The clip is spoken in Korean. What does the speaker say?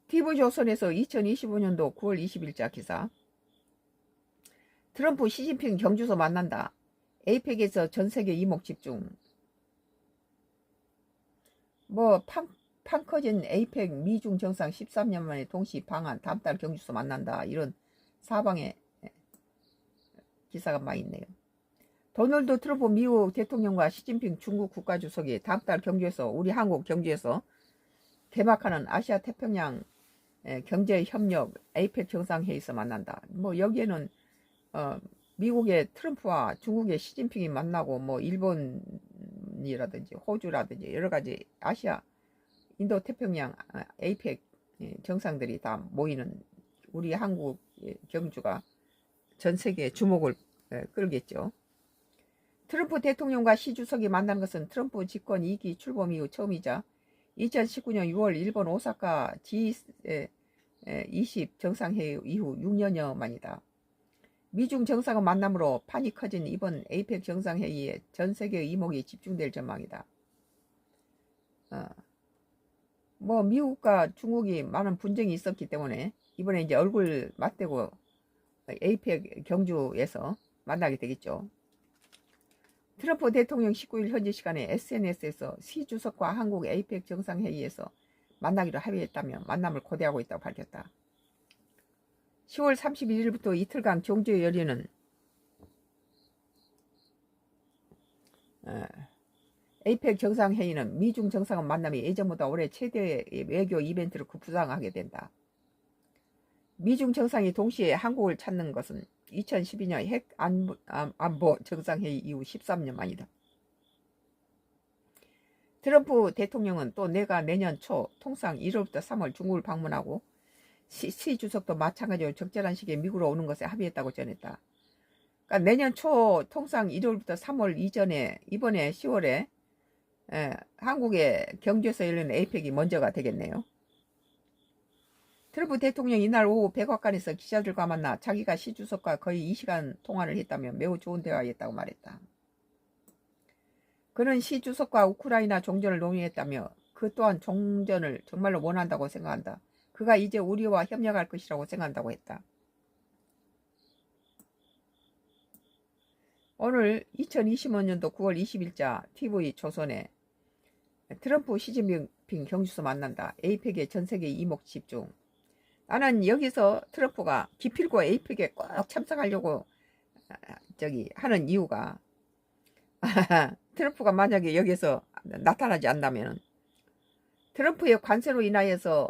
TV조선에서 2025년도 9월 20일자 기사. 트럼프 시진핑 경주서 만난다. 에이펙에서 전세계 이목 집중. 판 커진 에이펙 미중 정상 13년 만에 동시 방한, 다음 달 경주서 만난다. 이런 사방에 기사가 많이 있네요. 도널드 트럼프 미국 대통령과 시진핑 중국 국가주석이 다음 달 경주에서, 우리 한국 경주에서 개막하는 아시아 태평양 경제협력 에이펙 정상회의에서 만난다. 여기에는 미국의 트럼프와 중국의 시진핑이 만나고, 일본이라든지 호주라든지 여러가지 아시아 인도 태평양 에이펙 정상들이 다 모이는 우리 한국 경주가 전 세계의 주목을 끌겠죠. 트럼프 대통령과 시 주석이 만난 것은 트럼프 집권 2기 출범 이후 처음이자 2019년 6월 일본 오사카 G20 정상회의 이후 6년여 만이다. 미중 정상의 만남으로 판이 커진 이번 에이펙 정상회의에 전 세계의 이목이 집중될 전망이다. 미국과 중국이 많은 분쟁이 있었기 때문에 이번에 이제 얼굴 맞대고 에이펙 경주에서 만나게 되겠죠. 트럼프 대통령 19일 현지 시간에 SNS에서 시 주석과 한국 에이펙 정상회의에서 만나기로 합의했다며 만남을 고대하고 있다고 밝혔다. 10월 31일부터 이틀간 경주에 열리는 에이펙 정상회의는 미중 정상의 만남이 예전보다 올해 최대의 외교 이벤트를 구상하게 된다. 미중 정상이 동시에 한국을 찾는 것은 2012년 핵 안보 정상회의 이후 13년 만이다. 트럼프 대통령은 또 내가 내년 초 통상 1월부터 3월 중국을 방문하고 시 주석도 마찬가지로 적절한 시기에 미국으로 오는 것에 합의했다고 전했다. 그러니까 내년 초 통상 1월부터 3월 이전에 이번에 10월에 한국의 경주에서 열리는 에이펙이 먼저가 되겠네요. 트럼프 대통령이 이날 오후 백악관에서 기자들과 만나 자기가 시 주석과 거의 2시간 통화를 했다며 매우 좋은 대화였다고 말했다. 그는 시 주석과 우크라이나 종전을 논의했다며 그 또한 종전을 정말로 원한다고 생각한다. 그가 이제 우리와 협력할 것이라고 생각한다고 했다. 오늘 2025년도 9월 20일자 TV조선에 트럼프 시진핑 경주서 만난다. 에이펙의 전세계 이목 집중. 나는 여기서 트럼프가 기필코 에이펙에 꼭 참석하려고 하는 이유가 트럼프가 만약에 여기서 나타나지 않는다면 트럼프의 관세로 인하여서